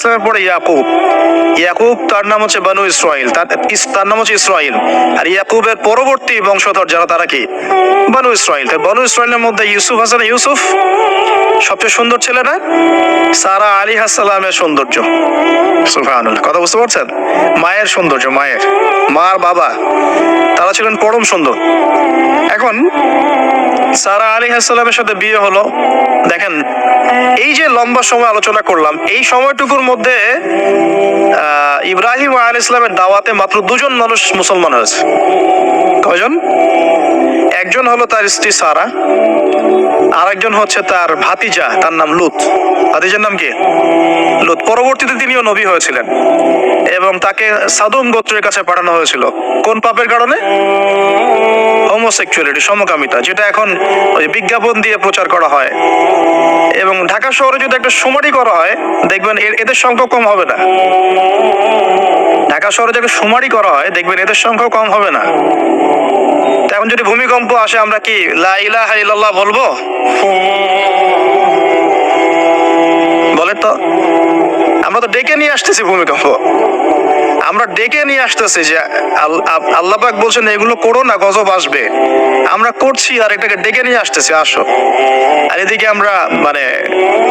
ইসলামের পরে ইয়াকুব। ইয়াকুব তার নাম হচ্ছে বানু ইসরাইল, তার নাম হচ্ছে ইসরাইল। আর ইয়াকুবের পরবর্তী বংশধর যারা তারা কি বানু ইসরাইল। বানু ইসরাইলের মধ্যে ইউসুফ হাসান ইউসুফ সবচেয়ে সুন্দর ছেলে না? সারা আলাইহিস সালামের সৌন্দর্য, সুবহানাল্লাহ, কথা বুঝতে পারছেন? মায়ের সৌন্দর্য, মার বাবা তারা ছিলেন পরম সুন্দর। এখন সারা আলাইহিস সালামের সাথে বিয়ে হলো। দেখেন, এই যে লম্বা সময় আলোচনা করলাম, এই সময়টুকুর মধ্যে ইব্রাহিম আলাইহিস সালামের দাওয়াতে মাত্র 2 জন মানুষ মুসলমান হয়েছে। কয়জন? একজন হলো তার স্ত্রী সারা, আরেকজন হচ্ছে তার ভাতিজা, তার নাম লুত। ভাতিজার নাম কি? লুত। পরবর্তীতে তিনিও নবী হয়েছিলেন এবং তাকে সাদুম গোত্রের কাছে পাঠানো হয়েছিল। কোন পাপের কারণে? হোমোসেক্সুয়ালিটি, সমকামিতা, যেটা এখন ওই বিজ্ঞাপন দিয়ে প্রচার করা হয়। এবং ঢাকা শহরে যদি একটা শুমারি করা হয়, দেখবেন এদের সংখ্যা কম হবে না। ঢাকা শহরে যদি শুমারি করা হয়, দেখবেন এদের সংখ্যা কম হবে না। এখন যদি ভূমিকম্প আসে, আমরা কি লা ইলাহা ইল্লাল্লাহ বলবো? বলে তো, আমরা তো ডেকে নিয়ে আসতেছি ভূমিকম্প, আমরা ডেকে নিয়ে আসতেছি যে আল্লাহ পাক বলছেন এগুলো করো না, গজব আসবে। আমরা করছি আর এটাকে ডেকে নিয়ে আসতেছি, আসো। আর এদিকে আমরা মানে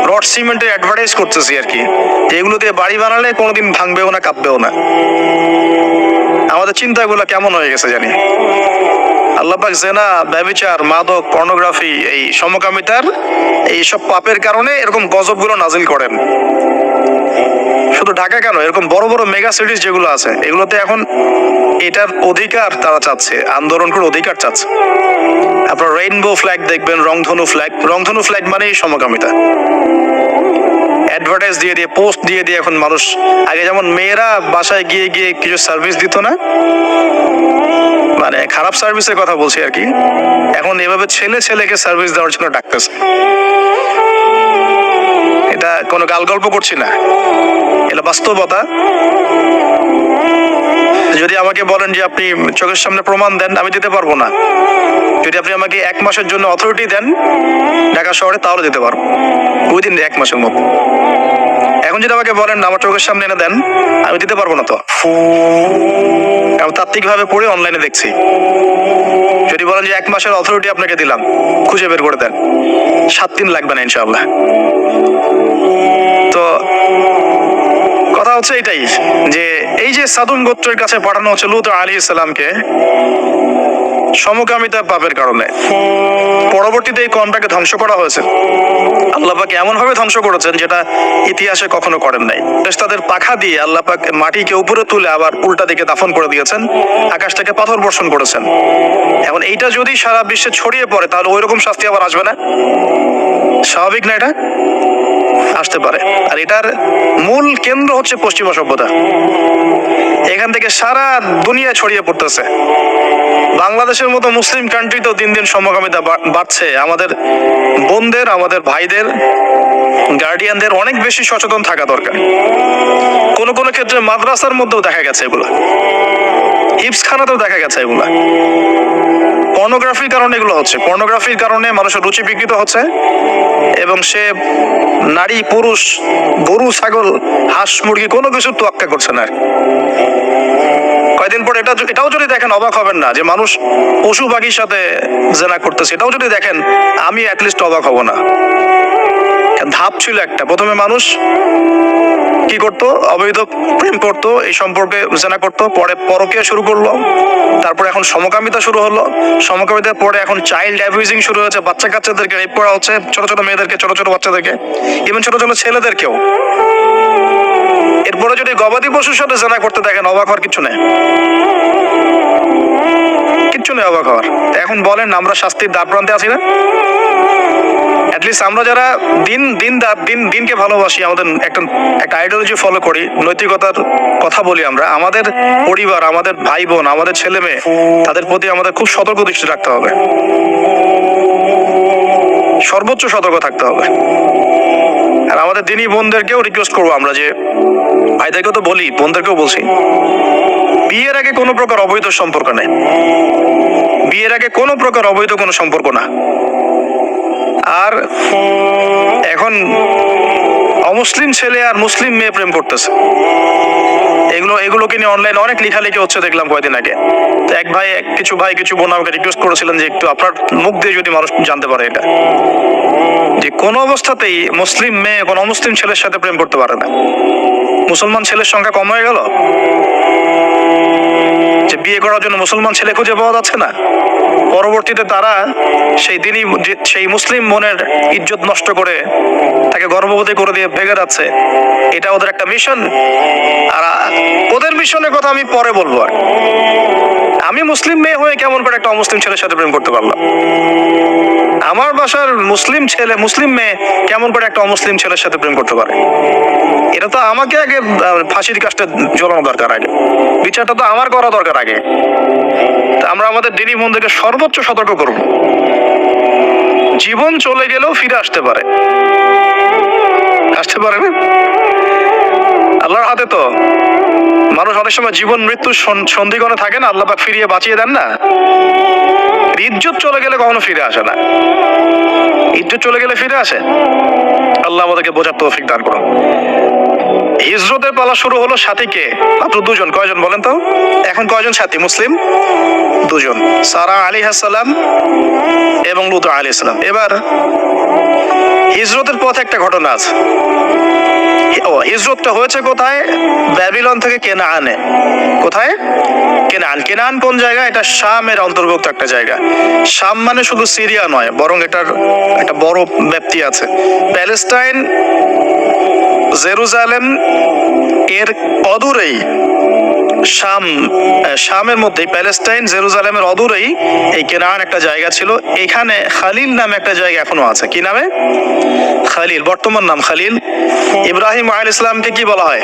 রড সিমেন্টের অ্যাডভার্টাইজ করতেছি আর কি, যে এগুলো দিয়ে বাড়ি বানালে কোনোদিন ভাঙবেও না, কাঁপবেও না। আমাদের চিন্তাগুলো কেমন হয়ে গেছে জানি। আল্লাহ পাক জেনা, ব্যভিচার, মাদক, পর্নোগ্রাফি, এই সমকামিতার এই সব পাপের কারণে এরকম গজবগুলো নাজিল করেন। শুধু ঢাকা কেন, এরকম বড় বড় মেগা সিটিজ যেগুলো আছে, এগুলোতে এখন এটার অধিকার তারা চাচ্ছে, আন্দোলন করে অধিকার চাচ্ছে। আপনার রেইনবো ফ্ল্যাগ দেখবেন, রংধনু ফ্ল্যাগ। রংধনু ফ্ল্যাগ মানেই সমকামিতা। অ্যাডভার্টাইজ দিয়ে দিয়ে, পোস্ট দিয়ে দিয়ে এখন মানুষ, আগে যেমন মেয়েরা বাসায় গিয়ে গিয়ে কিছু সার্ভিস দিত না, মানে খারাপ সার্ভিসের কথা বলছি আর কি, এখন এভাবে ছেলে ছেলেকে সার্ভিস দেওয়ার জন্য ডাকতেছে। এটা কোনো গাল গল্প করছি না, এটা বাস্তবতা। যদি আমাকে বলেন যে আপনি চোখের সামনে প্রমাণ দেন, আমি দিতে পারবো না। যদি আপনি আমাকে 1 মাসের জন্য অথরিটি দেন ঢাকা শহরে, তাহলে দিতে পারবো উইদিন 1 মাসের মধ্যে। এখন যদি আমাকে বলেন আমার চোখের সামনে এনে দেন, আমি দিতে পারবো না। তো আমি তাত্ত্বিকভাবে পড়ে অনলাইনে দেখছি। যদি বলেন যে 1 মাসের অথরিটি আপনাকে দিলাম, খুঁজে বের করে দেন, 7 দিন লাগবে না ইনশাআল্লাহ। তো কথা হচ্ছে এটাই, যে এই যে সাদুম গোত্রের কাছে পাঠানো হচ্ছে লূত আলাইহিস সালামকে সমকামিতার পাপের কারণে, পরবর্তীতে এই কওমটাকে ধ্বংস করা হয়েছে। আল্লাহ পাক এমন ভাবে ধ্বংস করেছেন যেটা ইতিহাসে কখনো করেন নাই। ফেরেশতাদের পাখা দিয়ে আল্লাহ পাক মাটিকে উপরে তুলে আবার উল্টা দিকে দাফন করে দিয়েছেন, আকাশ থেকে পাথর বর্ষণ করেছেন। এখন এইটা যদি সারা বিশ্বে ছড়িয়ে পড়ে, তাহলে ওই রকম শাস্তি আবার আসবে না? স্বাভাবিক না? এটা আসতে পারে। আর এটার মূল কেন্দ্র হচ্ছে পশ্চিমা সভ্যতা। এখান থেকে সারা দুনিয়া ছড়িয়ে পড়তেছে। বাংলাদেশের মতো মুসলিম কান্ট্রিতেও দিন দিন সমকামিতা বাড়ছে। আমাদের বোনদের, আমাদের ভাইদের, গার্ডিয়ানদের অনেক বেশি সচেতন থাকা দরকার। কোন কোন ক্ষেত্রে মাদ্রাসার মধ্যেও দেখা গেছে এগুলা, হিপসখানাতেও দেখা গেছে এগুলা। পর্নোগ্রাফির কারণে এগুলো হচ্ছে। পর্নোগ্রাফির কারণে মানুষের রুচি বিকৃত হচ্ছে এবং সে নারী, পুরুষ, গরু, ছাগল, হাঁস, মুরগি কোনো কিছু তোয়াক্কা করছে না। কয়েকদিন পরে এটাও যদি দেখেন, অবাক হবেন না যে মানুষ পশু পাখির সাথে জেনা করতেছে। এটাও যদি দেখেন, আমি অ্যাটলিস্ট অবাক হব না। ধাপ ছিল একটা, প্রথমে মানুষ কি করতো? অবৈধ প্রেম করতো, এই সম্পর্কে জেনা করতো, পরে পরকীয়া শুরু করলো, তারপর এখন সমকামিতা শুরু হলো। সমকামিতার পরে এখন চাইল্ড অ্যাবিউজিং শুরু হয়েছে, বাচ্চা কাচ্চাদেরকে রেপ করা হচ্ছে, ছোট ছোট মেয়েদেরকে, ছোট ছোট বাচ্চাদেরকে, ইভেন ছোট ছোট ছেলেদেরকেও। এরপরে যদি গবাদি পশুর সাথে জেনা করতে দেখেন, অবাক হওয়ার কিছু নেই, কিচ্ছু নেই অবাক হওয়ার। এখন বলেন, আমরা শাস্তির দ্বার প্রান্তে আছি না? অ্যাটলিস্ট আমরা যারা দিনকে ভালোবাসি, আমাদের একটা আইডিওলজি ফলো করি, নৈতিকতার কথা বলি, আমরা আমাদের পরিবার, আমাদের ভাই বোন, আমাদের ছেলে মেয়ে, তাদের প্রতি আমাদের খুব সতর্ক দৃষ্টি রাখতে হবে, সর্বোচ্চ সতর্ক থাকতে হবে। আর আমাদের দিনী বোনদেরকেও রিকোয়েস্ট করবো আমরা, যে ভাইদেরকেও তো বলি, বোনদেরকেও বলছি, বিয়ের আগে কোনো প্রকার অবৈধ সম্পর্ক নেই। বিয়ের আগে কোনো প্রকার অবৈধ কোনো সম্পর্ক না। আর এখন অমুসলিম ছেলে আর মুসলিম মেয়ে প্রেম করতেছে। এগুলোকে নিয়ে অনলাইনে অনেক লেখালেখি হচ্ছে, দেখলাম কয়েকদিন আগে। তো কিছু বোন আমাকে রিকোয়েস্ট করেছিলেন যে একটু আপনার মুখ দিয়ে যদি মানুষ জানতে পারে এটা, যে কোন অবস্থাতেই মুসলিম মেয়ে কোন অমুসলিম ছেলের সাথে প্রেম করতে পারে না। মুসলমান ছেলের সংখ্যা কম হয়ে গেল, যে বিয়ে করার জন্য মুসলমান ছেলে খুঁজে পাওয়া যাচ্ছে না। পরবর্তীতে তারা সেই মুসলিম বোনের ইজ্জত নষ্ট করে তাকে গর্ভবতী করে দিয়ে ভেগে যাচ্ছে। এটা ওদের একটা মিশন। আর ওদের মিশনের কথা আমি পরে বলবো। আর আমি মুসলিম মেয়ে হয়ে কেমন করে একটা অমুসলিম ছেলের সাথে প্রেম করতে পারলাম? আমার বাসার মুসলিম মেয়ে কেমন করে একটা অমুসলিম ছেলের সাথে প্রেম করতে পারে? এটা তো আমাকে আগে ফাঁসির কাজটা ঝোলানো দরকার, আগে বিচারটা তো আমার করা দরকার আগে। আমরা আমাদের দিনী বোনদেরকে সর্বোচ্চ সতর্ক করব। জীবন চলে গেলেও ফিরে আসতে পারে না? আল্লাহর হাতে তো। মানুষ অনেক সময় জীবন মৃত্যু সন্ধিগণে থাকে না, আল্লাহ পাক ফিরিয়ে বাঁচিয়ে দেন না। ইজ্জত চলে গেলে কখনো ফিরে আসে না। ইজ্জত চলে গেলে ফিরে আসে? আল্লাহ আমাদেরকে বোঝার তৌফিক দান করুন। হিজরতের পালা শুরু হলো, সাথীকে মাত্র দুজন। কয়জন বলেন তো? এখন কয়জন সাথী মুসলিম? দুজন, সারা আলাইহিস সালাম এবং লূত আলাইহিস সালাম। এবার হিজরতের পথে একটা ঘটনা আছে। হিজরতটা হয়েছে কোথায়? ব্যাবিলন থেকে কেনানে। কোথায়? কেনান কোন জায়গা? এটা শামের অন্তর্ভুক্ত একটা জায়গা। শাম মানে শুধু সিরিয়া নয়, বরং এটার একটা বড় ব্যাপ্তি আছে। প্যালেস্টাইন, জেরুজালেম এর অদূরেই শামের মধ্যেই, প্যালেস্টাইন জেরুজালেমের অদূরেই এই কেনান একটা জায়গা ছিল। এখানে খালিল নামে একটা জায়গা এখনো আছে। কি নামে? খালিল, বর্তমান নাম খালিল। ইব্রাহিম আলাইহিস ইসলামকে কি বলা হয়?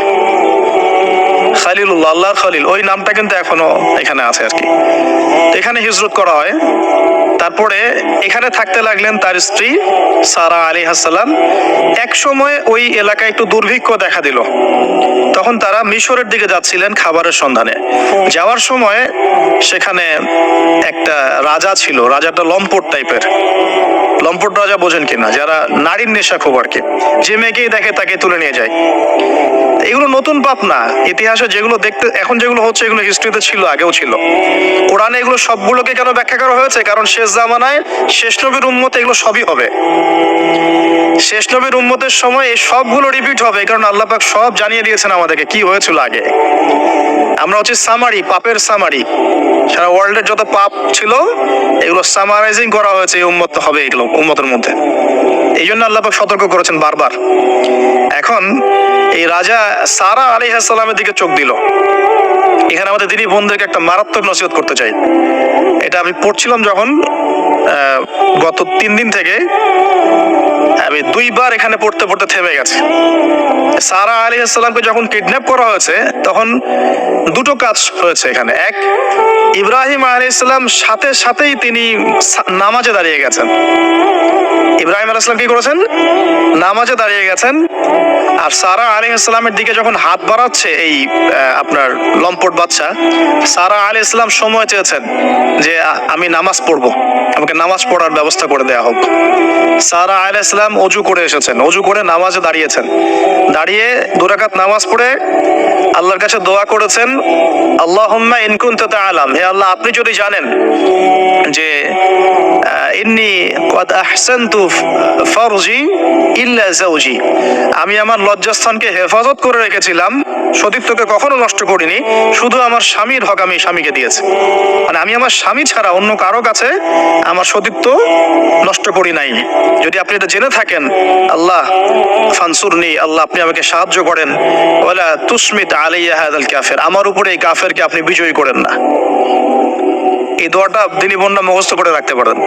খালিলুল্লাহ, আল্লাহর খালিল। ওই নামটা কিন্তু এখনো এখানে আছে আর কি। এখানে হিজরত করা হয়। তারপরে এখানে থাকতে লাগলেন তার স্ত্রী সারা আলাইহিস সালাম। এক সময় ওই এলাকায় একটু দুর্ভিক্ষ দেখা দিল। তখন তারা মিশরের দিকে যাচ্ছিলেন খাবারের সন্ধানে। যাওয়ার সময় সেখানে একটা রাজা ছিল। রাজাটা লম্পট টাইপের। লম্পট রাজা বোঝেন কিনা? যারা নারীর নেশা খুব আর কি, যে মেয়েকেই দেখে তাকে তুলে নিয়ে যায়। এগুলো নতুন পাপ না। ইতিহাসে যেগুলো দেখতে এখন যেগুলো হচ্ছে, এগুলো হিস্ট্রিতে ছিল, আগেও ছিল। কোরআনে এগুলো সবগুলোকে কেন ব্যাখ্যা করা হয়েছে? কারণ শেষ জামানায় শেষ নবীর উম্মতে এগুলো সবই হবে। শেষ নবীর উম্মতের সময় এই সবগুলো রিপিট হবে, কারণ আল্লাহ পাক সব জানিয়ে দিয়েছেন আমাদেরকে কি হয়েছিল আগে। আমরা হচ্ছে সামারি, পাপের সামারি। সারা ওয়ার্ল্ডের যত পাপ ছিল এগুলো সামারাইজিং করা হয়েছে এই উম্মত হবে, এগুলো উম্মতের মধ্যে। এই জন্য আল্লাহ পাক সতর্ক করেছেন বারবার। এখন এই রাজা সারা আলাইহিস সালামের দিকে চোখ দিল। এখানে আমাদের দিনী বোনদেরকে একটা মারাত্মক নসিহত করতে চাই। এটা আমি পড়ছিলাম যখন গত 3 দিন থেকে, আমি 2বার এখানে পড়তে পড়তে থেমে গেছে। সারা আলাইহিস সালামকে যখন কিডন্যাপ করা হয়েছে তখন দুটো কাজ হয়েছে এখানে। এক, ইব্রাহিম আলাইহিস সালাম সাথে সাথেই তিনি নামাজে দাঁড়িয়ে গেছেন। ইব্রাহিম আলাইহিস সালাম কি করেছেন? নামাজে দাঁড়িয়ে গেছেন। আর সারা আলাইহিস সালামের দিকে যখন হাত বাড়াচ্ছে এই আপনার লম্পট বাদশা, সারা আলাইহিস সালাম সময় চেয়েছেন যে আমি নামাজ পড়বো, আমাকে নামাজ পড়ার ব্যবস্থা করে দেয়া হোক। সারা আলাইহিস সালাম ওযু করে এসেছেন, ওযু করে নামাজে দাঁড়িয়েছেন। দাঁড়িয়ে 2 রাকাত নামাজ পড়ে আল্লাহর কাছে দোয়া করেছেন, আল্লাহুম্মা ইন কুনতা তাআলাম, হে আল্লাহ আপনি যদি জানেন যে ইন্নী ক্বাদ আহসানতু ফারজি ইল্লা যাওজি, আমি আমার লজ্জাস্থানকে হেফাজত করে রেখেছিলাম, সতীত্বকে কখনো নষ্ট করিনি, শুধু আমার স্বামীর হক আমি স্বামীকে দিয়েছি। মানে আমি আমার স্বামী ছাড়া অন্য কারো কাছে আমার সতীত্ব নষ্ট করি নাই। যদি আপনি এটা জেনে থাকেন, আল্লাহ ফানসুরনি, আল্লাহ আপনি আমাকে সাহায্য করেন, ওয়ালা তুসমিত আলাইয়া হাযাল কাফির, আমার উপরে এই কাফেরকে আপনি বিজয়ী করেন না। এই দোয়াটা দিনী বোনরা মুখস্থ করে রাখতে পারেন।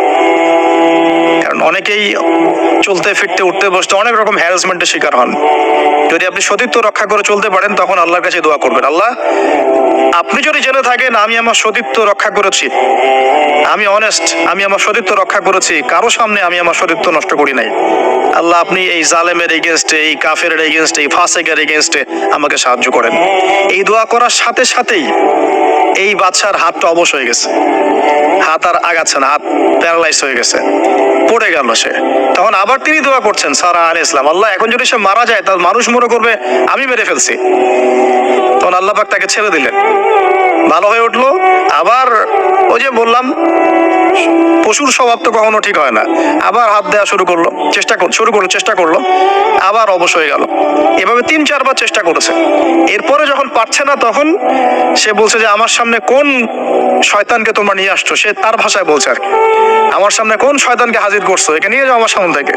কারণ অনেকেই চলতে ফিরতে উঠতে বসতে অনেক রকম হ্যারাসমেন্টের শিকার হন। যদি আপনি সতীত্ব রক্ষা করে চলতে পারেন তখন আল্লাহর কাছে দোয়া করবেন, আল্লাহ আপনি যদি জেনে থাকেন আমি আমার সতীত্ব রক্ষা করেছি, আমি অনেস্ট, আমি আমার সতীত্ব রক্ষা করেছি, কারো সামনে আমি আমার সতীত্ব নষ্ট করি নাই, আল্লাহ আপনি এই জালেমের এগেইনস্টে, এই কাফেরের এগেইনস্টে, এই ফাসিকের এগেইনস্টে আমাকে সাহায্য করেন। এই দোয়া করার সাথে সাথেই এই বাদশার হাতটা অবশ হয়ে গেছে। হাত আর আগাচ্ছে না, হাত প্যারালাইজ হয়ে গেছে। পড়ে গেল সে। তখন আবার তিনি দোয়া করছেন সারা আলাইহিস সালাম, আল্লাহ এখন যদি সে মারা যায় তার মানুষ মনে করবে আমি মেরে ফেলছি। তখন আল্লাহ পাক তাকে ছেড়ে দিলেন, ভালো হয়ে উঠলো। আবার ওই যে বললাম পশুর স্বভাব তো কখনো ঠিক হয় না, আবার হাত দেওয়া শুরু করলো, চেষ্টা করলো, আবার অবশ হয়ে গেল। এভাবে 3-4 বার চেষ্টা করেছে। এরপরে যখন পারছে না তখন সে বলছে যে আমার সামনে কোন শয়তানকে তোমরা নিয়ে আসছো, সে তার ভাষায় বলছে আর কি, আমার সামনে কোন শয়তানকে হাজির করছো, একে নিয়ে যাও আমার সামনে থেকে।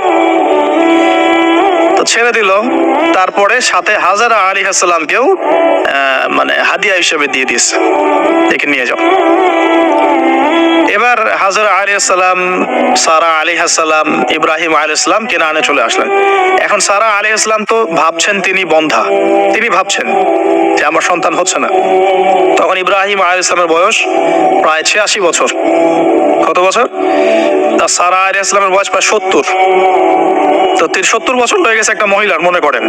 তো ছেড়ে দিল। তারপরে সাথে হাজারা আলাইহিস সালামকেও মানে হাদিয়া হিসেবে দিয়ে দিয়েছে, একে নিয়ে যাও। এবার হাজরা আলাইহিস সালাম, সারা আলাইহিস সালাম, ইব্রাহিম আলাইহিস সালাম কেনানে চলে আসলেন। এখন সারা আলাইহিস সালাম তো ভাবছেন তিনি বন্ধা, তিনি ভাবছেন যে আমার সন্তান হচ্ছে না। তখন ইব্রাহিম আলাইহিস সালামের বয়স প্রায় 86 বছর। কত বছর? আর সারা আলাইহিস সালামের বয়স প্রায় 70। তো 70 বছর হয়ে গেছে একটা মহিলার, মনে করেন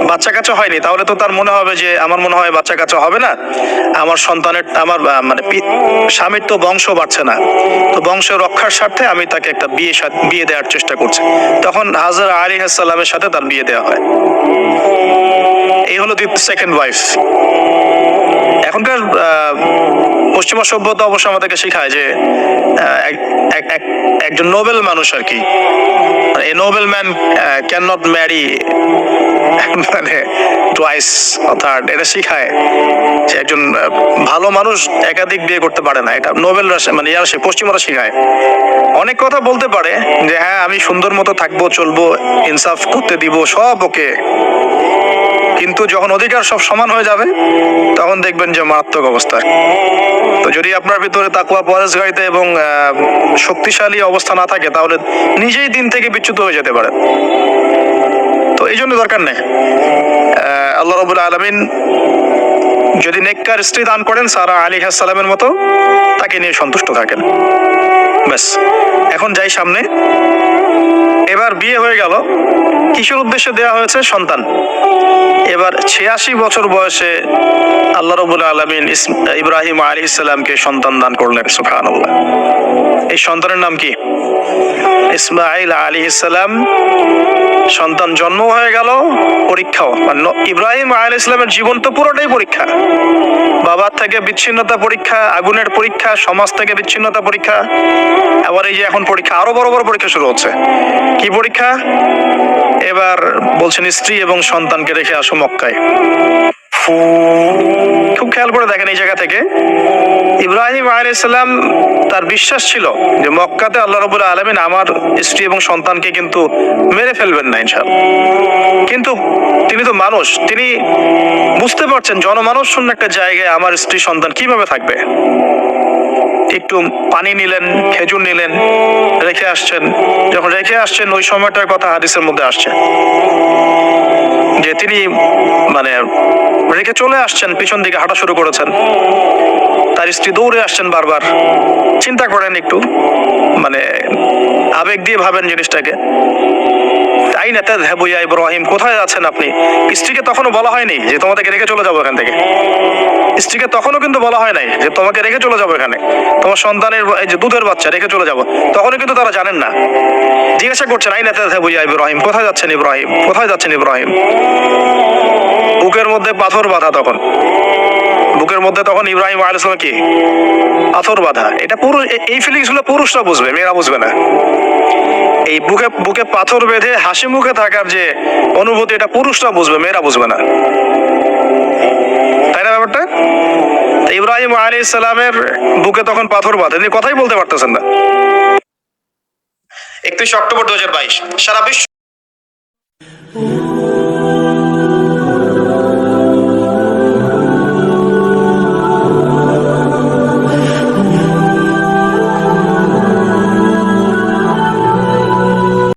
বাচ্চা কাচ্চা হয়নি, তাহলে তো তার মনে হবে যে আমার মনে হয় বাচ্চা কাচ্চা হবে না, আমার সন্তানের আমার মানে স্বামীর তো বংশ বাড়ছে না, তো বংশ রক্ষার স্বার্থে আমি তাকে একটা বিয়ে দেওয়ার চেষ্টা করছি। তখন হাজরা আলাইহিস সালামের সাথে তার বিয়ে দেওয়া হয়। এই হলো সেকেন্ড ওয়াইফ। এখনকার পশ্চিমা সভ্যতা অবশ্য আমাদেরকে শেখায় যে একজন নোবেল মানুষ আর কি, a noble man can not marry মানে টুয়াইস অর্থাৎ এটা শিখায় যে একজন ভালো মানুষ একাধিক বিয়ে করতে পারে না। এটা নোবেলরা মানে পশ্চিমারা শিখায়। অনেক কথা বলতে পারে যে হ্যাঁ আমি সুন্দর মতো থাকবো, চলবো, ইনসাফ করতে দিব, সব ওকে, কিন্তু যখন অধিকার সব সমান হয়ে যাবে তখন দেখবেন যে মারাত্মক অবস্থা। তো যদি আপনার ভিতরে তাকওয়া, পরহেজগারিতা এবং শক্তিশালী অবস্থা না থাকে তাহলে নিজেই দিন থেকে বিচ্যুত হয়ে যেতে পারে। তো এই জন্য দরকার নেই। আল্লাহ রাব্বুল আলামিন যদি নেককার স্ত্রী দান করেন সারা আলাইহিস সালামের মতো, তাকে নিয়ে সন্তুষ্ট থাকেন, ব্যাস। এখন যাই সামনে। এবার বিয়ে হয়ে গেল, কিসের উদ্দেশ্যে দেওয়া হয়েছে? সন্তান। এবার 86 বছর বয়সে আল্লাহ রাব্বুল আলামিন ইব্রাহিম আলাইহিস সালামকে সন্তান দান করলেন, সুবহানাল্লাহ। এই সন্তানের নাম কি? ইসমাঈল আলাইহিস সালাম। সন্তান জন্ম হয়ে গেল, পরীক্ষাও। ইব্রাহিম আলাইহিস সালামের জীবন তো পুরোটাই পরীক্ষা। বাবার থেকে বিচ্ছিন্নতা পরীক্ষা, আগুনের পরীক্ষা, সমাজ থেকে বিচ্ছিন্নতা পরীক্ষা, আবার এই যে এখন পরীক্ষা, আরো বড় বড় পরীক্ষা শুরু হচ্ছে। কি পরীক্ষা? এবার বলছেন স্ত্রী এবং সন্তানকে রেখে আসো মক্কায়। খুব খেয়াল করে দেখেন এই জায়গা থেকে ইব্রাহিম আলাইহিস সালাম তার বিশ্বাস ছিল যে মক্কাতে আল্লাহ রাব্বুল আলামিন আমার স্ত্রী এবং সন্তানকে কিন্তু মেরে ফেলবেন না ইনশাআল্লাহ। কিন্তু তিনি তো মানুষ, তিনি বুঝতে পারছেন জনমানব শূন্য একটা জায়গায় আমার স্ত্রী সন্তান কিভাবে থাকবে। একটু পানি নিলেন, খেজুর নিলেন, রেখে আসছেন। যখন রেখে আসছেন ওই সময়টার কথা হাদিসের মধ্যে আসছে যে তিনি মানে রেখে চলে আসছেন, পিছন দিকে হাঁটা শুরু করেছেন, তার স্ত্রী দৌড়ে আসছেন বারবার। চিন্তা করেন একটু, মানে আবেগ দিয়ে ভাবেন জিনিসটাকে। আইনা তাযহাবু ইয়া ইব্রাহিম, কোথায় যাচ্ছেন আপনি? স্ত্রীকে তখনও বলা হয়নি যে তোমাদেরকে রেখে চলে যাবো এখান থেকে। স্ত্রীকে তখনও কিন্তু বলা হয় নাই যে তোমাকে রেখে চলে যাবো এখানে, তোমার সন্তানের এই যে দুধের বাচ্চা রেখে চলে যাবো, তখনও কিন্তু তারা জানেন না। জিজ্ঞাসা করছেন আইনা তাযহাবু ইয়া ইব্রাহিম, কোথায় যাচ্ছেন ইব্রাহিম, কোথায় যাচ্ছেন ইব্রাহিম? বুকের মধ্যে পাথর বাঁধা, তখন বুকের মধ্যে তখন ইব্রাহিম আলাইহিস সালাম কি পাথর বাঁধা। এটা পুরুষ, এই ফিলিংস গুলো পুরুষরা বুঝবে, মেয়েরা বুঝবে না। এই বুকে বুকে পাথর বেঁধে হাসি মুখে থাকার যে অনুভূতি, এটা পুরুষরা বুঝবে, মেয়েরা বুঝবে না, তাই না ব্যাপারটা? ইব্রাহিম আলাইহিস সালামের বুকে তখন পাথর বাঁধা, তিনি কথাই বলতে পারতেছেন না। 31 অক্টোবর 2022 সারা বিশ্ব